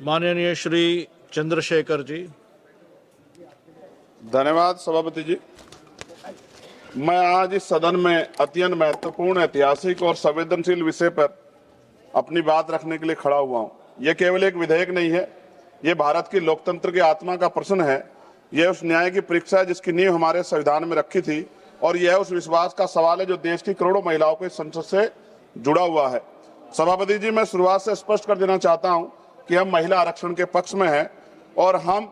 माननीय श्री चंद्रशेखर जी। धन्यवाद सभापति जी। मैं आज इस सदन में अत्यंत महत्वपूर्ण, ऐतिहासिक और संवेदनशील विषय पर अपनी बात रखने के लिए खड़ा हुआ हूं। यह केवल एक विधेयक नहीं है, यह भारत की लोकतंत्र की आत्मा का प्रश्न है। यह उस न्याय की परीक्षा है जिसकी नींव हमारे संविधान में रखी थी, और यह उस विश्वास का सवाल है जो देश की करोड़ों महिलाओं के संसद से जुड़ा हुआ है। सभापति जी, मैं शुरुआत से स्पष्ट कर देना चाहता हूं कि हम महिला आरक्षण के पक्ष में हैं और हम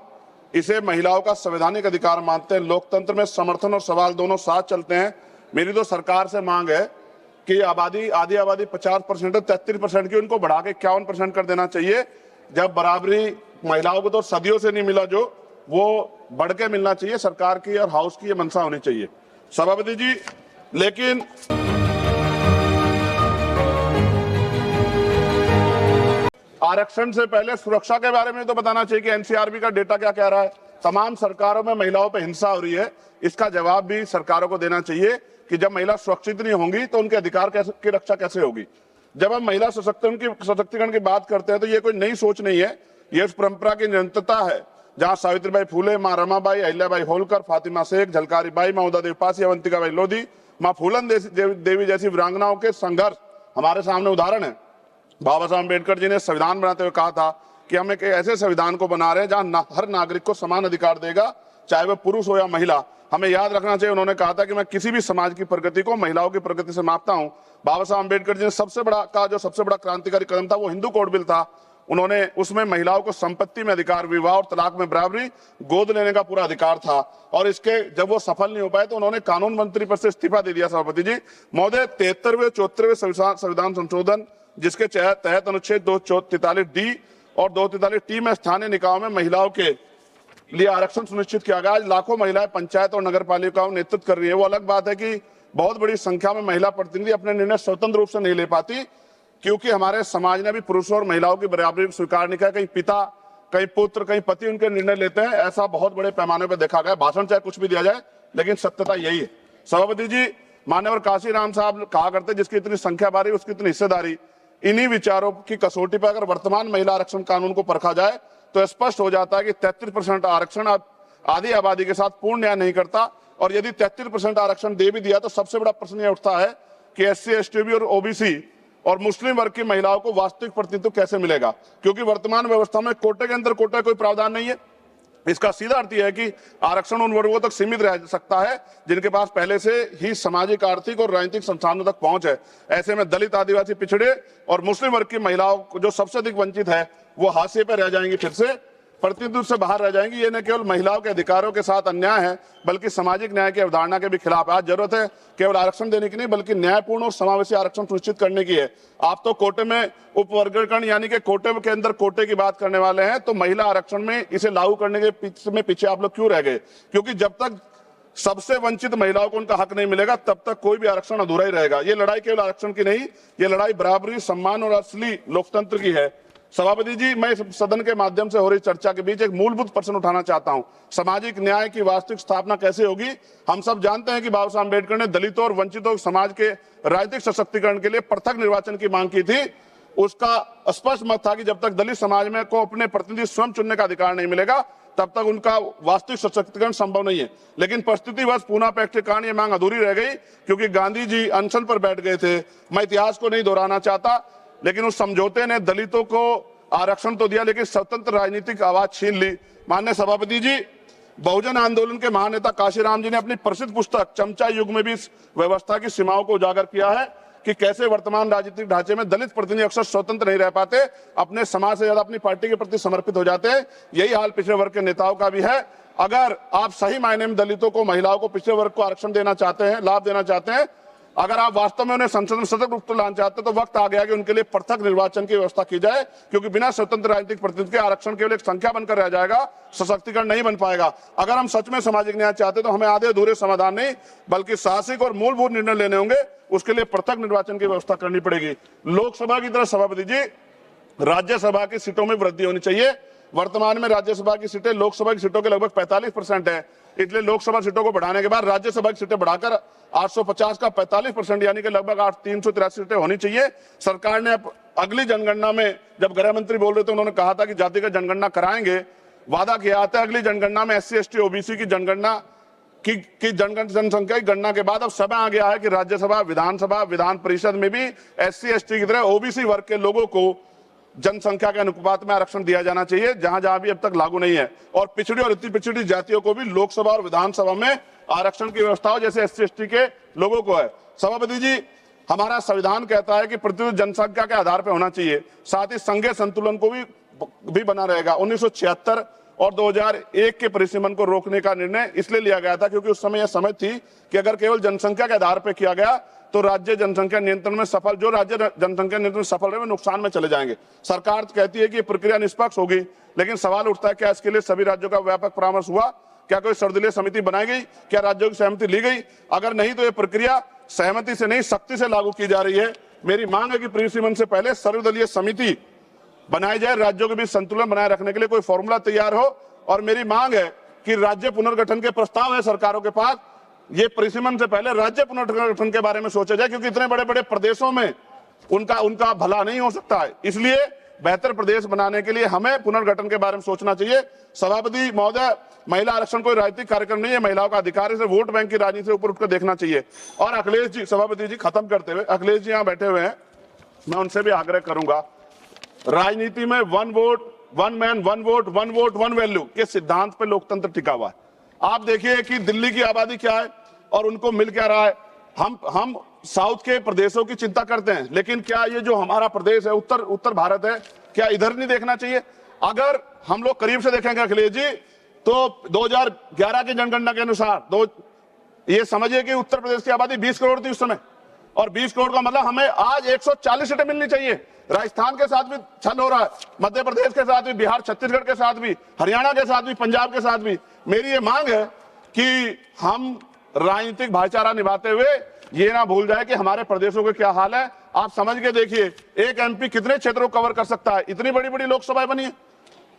इसे महिलाओं का संवैधानिक अधिकार मानते हैं। लोकतंत्र में समर्थन और सवाल दोनों साथ चलते हैं। मेरी तो सरकार से मांग है कि आधी आबादी 50% है, 33% की, उनको बढ़ा के 51% कर देना चाहिए। जब बराबरी महिलाओं को तो सदियों से नहीं मिला, जो वो बढ़ के मिलना चाहिए। सरकार की और हाउस की ये मंशा होनी चाहिए सभापति जी। लेकिन आरक्षण से पहले सुरक्षा के बारे में तो बताना चाहिए कि एनसीआरबी का डेटा क्या कह रहा है। तमाम सरकारों में महिलाओं पर हिंसा हो रही है, इसका जवाब भी सरकारों को देना चाहिए कि जब महिला सुरक्षित नहीं होंगी तो उनके अधिकार की रक्षा कैसे होगी। जब हम महिला सशक्तिकरण की बात करते हैं तो ये कोई नई सोच नहीं है, ये उस परंपरा की निरंतरता है जहां सावित्रीबाई फुले, मां रमाबाई, अहिल्याबाई होलकर, फातिमा शेख, झलकारी बाई, मां उदा देवी पासी, अवंतिकाबाई लोधी, मां फूलन देवी जैसी वीरांगनाओं के संघर्ष हमारे सामने उदाहरण है। बाबा साहब अम्बेडकर जी ने संविधान बनाते हुए कहा था कि हम एक ऐसे संविधान को बना रहे हैं जहां हर नागरिक को समान अधिकार देगा, चाहे वह पुरुष हो या महिला। हमें याद रखना चाहिए, उन्होंने कहा था कि मैं किसी भी समाज की प्रगति को महिलाओं की प्रगति से मापता हूं। बाबा साहब अम्बेडकर जी ने सबसे बड़ा क्रांतिकारी कदम था वो हिंदू कोड बिल था। उन्होंने उसमें महिलाओं को संपत्ति में अधिकार, विवाह और तलाक में बराबरी, गोद लेने का पूरा अधिकार था। और इसके जब वो सफल नहीं हो पाए तो उन्होंने कानून मंत्री पद से इस्तीफा दे दिया। सभापति जी महोदय, 73वें 74वें संविधान संशोधन जिसके तहत अनुच्छेद 243D और 243T में स्थानीय निकायों में महिलाओं के लिए आरक्षण सुनिश्चित किया गया। आज लाखों महिलाएं पंचायत और नगर पालिकाओं नेतृत्व कर रही है। वो अलग बात है कि बहुत बड़ी संख्या में महिला प्रतिनिधि अपने निर्णय स्वतंत्र रूप से नहीं ले पाती, क्योंकि हमारे समाज ने भी पुरुषों और महिलाओं की बराबरी को स्वीकार नहीं किया। कहीं पिता, कहीं पुत्र, कहीं पति उनके निर्णय लेते हैं। ऐसा बहुत बड़े पैमाने पर देखा गया। भाषण चाहे कुछ भी दिया जाए, लेकिन सत्यता यही है। सभापति जी, मान्यवर काशीराम साहब कहा करते जिसकी इतनी संख्या बारी उसकी इतनी हिस्सेदारी। इन्हीं विचारों की कसौटी पर अगर वर्तमान महिला आरक्षण कानून को परखा जाए तो स्पष्ट हो जाता है कि 33% आरक्षण आधी आबादी के साथ पूर्ण न्याय नहीं करता। और यदि 33% आरक्षण दे भी दिया तो सबसे बड़ा प्रश्न यह उठता है कि SC, ST और OBC और मुस्लिम वर्ग की महिलाओं को वास्तविक प्रतिनिधित्व कैसे मिलेगा, क्योंकि वर्तमान व्यवस्था में कोटे के अंदर कोटे कोई प्रावधान नहीं है। इसका सीधा अर्थ यह है कि आरक्षण उन वर्गों तक सीमित रह सकता है जिनके पास पहले से ही सामाजिक, आर्थिक और राजनीतिक संसाधनों तक पहुंच है। ऐसे में दलित, आदिवासी, पिछड़े और मुस्लिम वर्ग की महिलाओं को जो सबसे अधिक वंचित है वो हाशिए पर रह जाएंगी, फिर से प्रतिनिधित्व से बाहर रह जाएंगी। ये न केवल महिलाओं के अधिकारों के साथ अन्याय है बल्कि सामाजिक न्याय की अवधारणा के भी खिलाफ है। आज जरूरत है केवल आरक्षण देने की नहीं बल्कि न्यायपूर्ण और समावेशी आरक्षण सुनिश्चित करने की है। आप तो कोटे में उपवर्गीकरण यानी कि कोटे के अंदर कोटे की बात करने वाले हैं, तो महिला आरक्षण में इसे लागू करने के पीछे आप लोग क्यों रह गए? क्योंकि जब तक सबसे वंचित महिलाओं को उनका हक नहीं मिलेगा तब तक कोई भी आरक्षण अधूरा ही रहेगा। ये लड़ाई केवल आरक्षण की नहीं, ये लड़ाई बराबरी, सम्मान और असली लोकतंत्र की है। सभापति जी, मैं सदन के माध्यम से हो रही चर्चा के बीच एक मूलभूत प्रश्न उठाना चाहता हूं। सामाजिक न्याय की वास्तविक स्थापना कैसे होगी? हम सब जानते हैं कि बाबा साहब अम्बेडकर ने दलितों और वंचितों समाज के राजनीतिक सशक्तिकरण के लिए पृथक निर्वाचन की मांग की थी। उसका स्पष्ट मत था कि जब तक दलित समाज में को अपने प्रतिनिधि स्वयं चुनने का अधिकार नहीं मिलेगा तब तक उनका वास्तविक सशक्तिकरण संभव नहीं है। लेकिन परिस्थितिवश पूना पैक्ट के कारण यह मांग अधूरी रह गई, क्योंकि गांधी जी अनशन पर बैठ गए थे। मैं इतिहास को नहीं दोहराना चाहता, लेकिन उस समझौते ने दलितों को आरक्षण तो दिया लेकिन स्वतंत्र राजनीतिक आवाज छीन ली। माननीय सभापति जी, बहुजन आंदोलन के महानेता काशीराम जी ने अपनी प्रसिद्ध पुस्तक चमचा युग में भी इस व्यवस्था की सीमाओं को उजागर किया है कि कैसे वर्तमान राजनीतिक ढांचे में दलित प्रतिनिधि अक्सर स्वतंत्र नहीं रह पाते, अपने समाज से ज्यादा अपनी पार्टी के प्रति समर्पित हो जाते हैं। यही हाल पिछड़े वर्ग के नेताओं का भी है। अगर आप सही मायने में दलितों को, महिलाओं को, पिछड़े वर्ग को आरक्षण देना चाहते हैं, लाभ देना चाहते हैं, अगर आप वास्तव में उन्हें संसद में सतत रूप से लाना चाहते हैं तो वक्त आ गया कि उनके लिए पृथक निर्वाचन की व्यवस्था की जाए, क्योंकि बिना स्वतंत्र राजनीतिक प्रतिनिधि के आरक्षण केवल एक संख्या बनकर रह जाएगा, सशक्तिकरण नहीं बन पाएगा। अगर हम सच में सामाजिक न्याय चाहते तो हमें आधे अधूरे समाधान नहीं बल्कि साहसिक और मूलभूत निर्णय लेने होंगे। उसके लिए पृथक निर्वाचन की व्यवस्था करनी पड़ेगी। लोकसभा की तरह सभापति जी, राज्यसभा की सीटों में वृद्धि होनी चाहिए। वर्तमान में राज्यसभा की सीटें लोकसभा की सीटों के लगभग 45% है, इसलिए लोकसभा सीटों को बढ़ाने के बाद राज्यसभा की सीटें बढ़ाकर 850 का 45% यानी कि लगभग 383 सीटें होनी चाहिए। सरकार ने अगली जनगणना में जब गृह मंत्री बोल रहे थे, उन्होंने कहा था कि जातिगत जनगणना कराएंगे, वादा किया था अगली जनगणना में SC ST OBC की जनगणना की जनसंख्या की गणना के बाद अब समय आ गया है कि राज्यसभा, विधानसभा, विधान परिषद में भी SC ST की तरह OBC वर्ग के लोगों को जनसंख्या के अनुपात में आरक्षण दिया जाना चाहिए, जहां जहां भी अब तक लागू नहीं है। और पिछड़ी और अति पिछड़ी जातियों को भी लोकसभा और विधानसभा में आरक्षण की व्यवस्था हो, जैसे SC ST के लोगों को है। सभापति जी, हमारा संविधान कहता है कि प्रतिशत जनसंख्या के आधार पर होना चाहिए, साथ ही संघीय संतुलन को भी बना रहेगा। 1976 और 2001 के परिसीमन को रोकने का निर्णय इसलिए लिया गया था क्योंकि उस समय यह समझ थी कि अगर केवल जनसंख्या के आधार पर किया गया तो राज्य जनसंख्या नियंत्रण में सफल, जो राज्य जनसंख्या नियंत्रण में सफल रहे, नुकसान में चले जाएंगे। सरकार कहती है कि प्रक्रिया निष्पक्ष होगी, लेकिन सवाल उठता है क्या इसके लिए सभी राज्यों का व्यापक परामर्श हुआ? क्या कोई सर्वदलीय समिति बनाई गई? क्या राज्यों की सहमति ली गई? अगर नहीं तो यह प्रक्रिया सहमति से नहीं, सख्ती से लागू की जा रही है। मेरी मांग है कि परिसीमन से पहले सर्वदलीय समिति बनाई जाए, राज्यों के बीच संतुलन बनाए रखने के लिए कोई फॉर्मूला तैयार हो। और मेरी मांग है कि राज्य पुनर्गठन के प्रस्ताव है सरकारों के पास, ये परिसीमन से पहले राज्य पुनर्गठन के बारे में सोचा जाए, क्योंकि इतने बड़े बड़े प्रदेशों में उनका भला नहीं हो सकता है। इसलिए बेहतर प्रदेश बनाने के लिए हमें पुनर्गठन के बारे में सोचना चाहिए। सभापति महोदय, महिला आरक्षण कोई राजनीतिक कार्यक्रम नहीं है, महिलाओं का अधिकार है, इसे वोट बैंक की राजनीति से ऊपर उठकर देखना चाहिए। और अखिलेश जी, सभापति जी खत्म करते हुए, अखिलेश जी यहाँ बैठे हुए हैं, मैं उनसे भी आग्रह करूंगा, राजनीति में one vote one man one vote one value के सिद्धांत पे लोकतंत्र टिका हुआ है। आप देखिए कि दिल्ली की आबादी क्या है और उनको मिल क्या रहा है। हम साउथ के प्रदेशों की चिंता करते हैं, लेकिन क्या ये जो हमारा प्रदेश है, उत्तर भारत है, क्या इधर नहीं देखना चाहिए? अगर हम लोग करीब से देखेंगे अखिलेश जी, तो 2011 की जनगणना के अनुसार ये समझिए कि उत्तर प्रदेश की आबादी 20 करोड़ थी उस समय, और 20 करोड़ का मतलब हमें आज 140 सीटें मिलनी चाहिए। राजस्थान के साथ भी छल हो रहा है, मध्य प्रदेश के साथ भी, बिहार छत्तीसगढ़ के साथ भी, हरियाणा के साथ भी, पंजाब के साथ भी। मेरी ये मांग है कि हम राजनीतिक भाईचारा निभाते हुए ये ना भूल जाए कि हमारे प्रदेशों के क्या हाल है। आप समझ के देखिए, एक MP कितने क्षेत्रों को कवर कर सकता है? इतनी बड़ी बड़ी लोकसभाएं बनी है।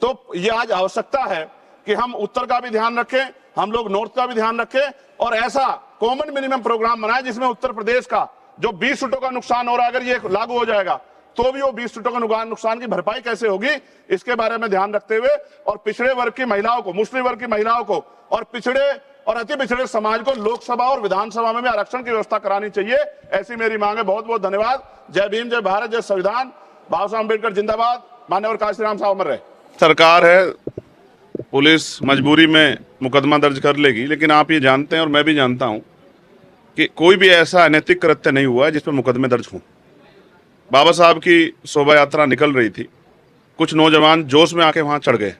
तो ये आज आवश्यकता है कि हम उत्तर का भी ध्यान रखें, हम लोग नॉर्थ का भी ध्यान रखें, और ऐसा कॉमन मिनिमम प्रोग्राम बनाए जिसमें उत्तर प्रदेश का जो 20 सीटों का नुकसान हो रहा है, अगर ये लागू हो जाएगा तो भी वो 20 सीटों का नुकसान की भरपाई कैसे होगी, इसके बारे में ध्यान रखते हुए, और पिछड़े वर्ग की महिलाओं को, मुस्लिम वर्ग की महिलाओं को, और पिछड़े और अति पिछड़े समाज को लोकसभा और विधानसभा में भी आरक्षण की व्यवस्था करानी चाहिए। ऐसी मेरी मांग है। बहुत बहुत धन्यवाद। जय भीम, जय भारत, जय संविधान। बाबा साहब अम्बेडकर जिंदाबाद। मान्यवर काशीराम साहब अमर रहे। सरकार है, पुलिस मजबूरी में मुकदमा दर्ज कर लेगी, लेकिन आप ये जानते हैं और मैं भी जानता हूं कि कोई भी ऐसा अनैतिक कृत्य नहीं हुआ है जिस पर मुकदमे दर्ज हों। बाबा साहब की शोभा यात्रा निकल रही थी, कुछ नौजवान जोश में आके वहाँ चढ़ गए।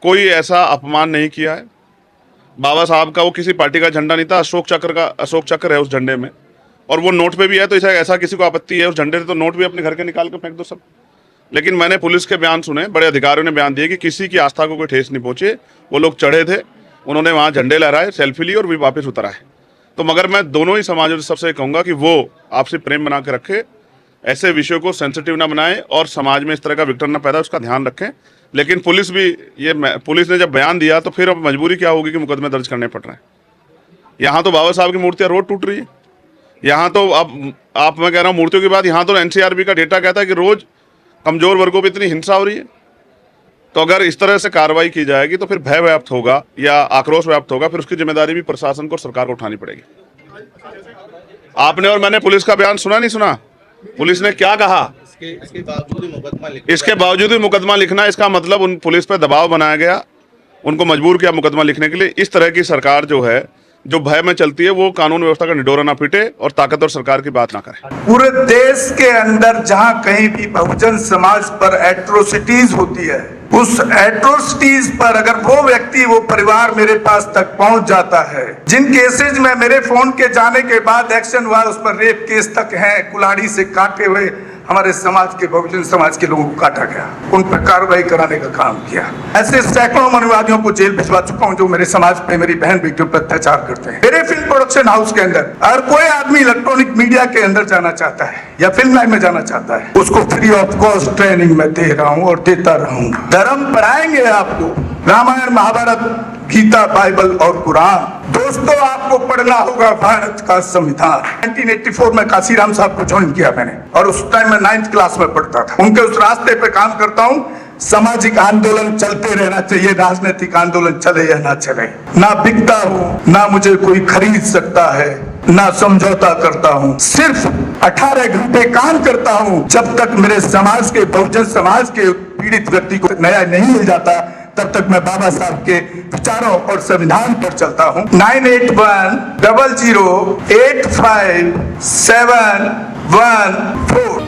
कोई ऐसा अपमान नहीं किया है। बाबा साहब का वो किसी पार्टी का झंडा नहीं था, अशोक चक्र है उस झंडे में, और वो नोट पे भी है। तो ऐसा किसी को आपत्ति है उस झंडे से, तो नोट भी अपने घर के निकाल के फेंक दो सब। लेकिन मैंने पुलिस के बयान सुने, बड़े अधिकारियों ने बयान दिए कि किसी की आस्था को कोई ठेस नहीं पहुंचे। वो लोग चढ़े थे, उन्होंने वहाँ झंडे लहराए, सेल्फी ली और भी वापस उतर आए। तो मगर मैं दोनों ही समाजों से सबसे कहूँगा कि वो आपसे प्रेम बना के रखे, ऐसे विषयों को सेंसिटिव ना बनाए और समाज में इस तरह का विघटन ना पैदा, उसका ध्यान रखें। लेकिन पुलिस ने जब बयान दिया तो फिर अब मजबूरी क्या होगी कि मुकदमे दर्ज करने पड़ रहे हैं। यहाँ तो बाबा साहब की मूर्तियाँ रोज टूट रही है। यहाँ तो अब मैं कह रहा हूँ मूर्तियों की बात, यहाँ तो NCRB का डेटा कहता है कि रोज कमजोर वर्गों पर इतनी हिंसा हो रही है। तो अगर इस तरह से कार्रवाई की जाएगी तो फिर भय व्याप्त होगा या आक्रोश व्याप्त होगा, फिर उसकी जिम्मेदारी भी प्रशासन को, सरकार को उठानी पड़ेगी। आपने और मैंने पुलिस का बयान सुना नहीं सुना? पुलिस ने क्या कहा? इसके बावजूद भी मुकदमा लिखना, इसका मतलब उन पुलिस पर दबाव बनाया गया, उनको मजबूर किया मुकदमा लिखने के लिए। इस तरह की सरकार जो है, जो भय में चलती है, वो कानून व्यवस्था का निडोरा ना पीटे और ताकतवर सरकार की बात ना करे। पूरे देश के अंदर जहां कहीं भी बहुजन समाज पर एट्रोसिटीज होती है, उस एट्रोसिटीज पर अगर वो व्यक्ति, वो परिवार मेरे पास तक पहुंच जाता है, जिन केसेज में मेरे फोन के जाने के बाद एक्शन हुआ, उस पर रेप केस तक हैं, कुल्हाड़ी से काटे हुए हमारे समाज के, बहुजन समाज के लोगों को काटा गया, उन पर कार्रवाई कराने का काम किया। ऐसे सैकड़ों मनुवादियों को जेल भिजवा चुका हूं जो मेरे समाज पे, मेरी बहन बेटियों पर अत्याचार करते हैं। मेरे फिल्म प्रोडक्शन हाउस के अंदर अगर कोई आदमी इलेक्ट्रॉनिक मीडिया के अंदर जाना चाहता है या फिल्म लाइन में जाना चाहता है, उसको फ्री ऑफ कॉस्ट ट्रेनिंग में दे रहा हूँ और देता रहूंगा। धर्म पढ़ाएंगे आपको, रामायण, महाभारत, गीता, बाइबल और कुरान। दोस्तों, आपको पढ़ना होगा भारत का संविधान। 1984 में काशीराम साहब को ज्वाइन किया मैंने, और उस टाइम में 9th क्लास में पढ़ता था। उनके उस रास्ते पे काम करता हूँ। सामाजिक आंदोलन चलते रहना चाहिए, राजनीतिक आंदोलन चले या ना चले। ना बिकता हूँ, ना मुझे कोई खरीद सकता है, ना समझौता करता हूँ। सिर्फ 18 घंटे काम करता हूँ। जब तक मेरे समाज के, बहुजन समाज के पीड़ित व्यक्ति को न्याय नहीं मिल जाता, तब तक मैं बाबा साहब के विचारों और संविधान पर चलता हूँ। 9810085714।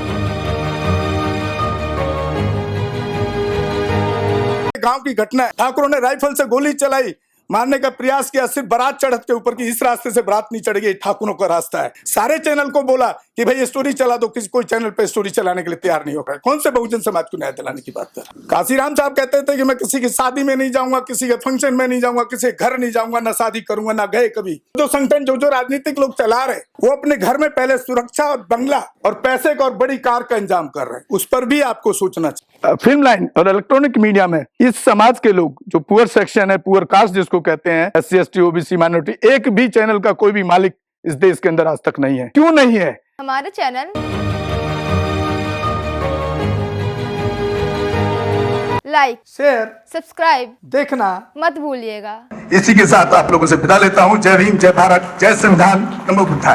गांव की घटना है, ठाकुरों ने राइफल से गोली चलाई, मारने का प्रयास किया, सिर्फ बारात चढ़त के ऊपर की, इस रास्ते से बारात नहीं चढ़ेगी, ठाकुरों का रास्ता है। सारे चैनल को बोला कि भाई ये स्टोरी चला दो, किसी कोई चैनल पे स्टोरी चलाने के लिए तैयार नहीं होगा। कौन से बहुजन समाज को न्याय दिलाने की बात कर? काशीराम साहब कहते थे कि मैं किसी की शादी में नहीं जाऊंगा, किसी के फंक्शन में नहीं जाऊंगा, किसी के घर नहीं जाऊंगा, ना शादी करूंगा, ना गए कभी। जो संगठन, जो राजनीतिक लोग चला रहे, वो अपने घर में पहले सुरक्षा और बंगला और पैसे का और बड़ी कार का इंतजाम कर रहे हैं। उस पर भी आपको सोचना चाहिए। फिल्म लाइन और इलेक्ट्रॉनिक मीडिया में इस समाज के लोग, जो पुअर सेक्शन है, पुअर कास्ट जिसको कहते हैं, SC ST OBC माइनॉरिटी, एक भी चैनल का कोई भी मालिक इस देश के अंदर आज तक नहीं है। क्यों नहीं है? हमारे चैनल लाइक, शेयर, सब्सक्राइब देखना मत भूलिएगा। इसी के साथ आप लोगों से विदा लेता हूं। जय भीम, जय भारत, जय संविधान, नमो बुद्धाय।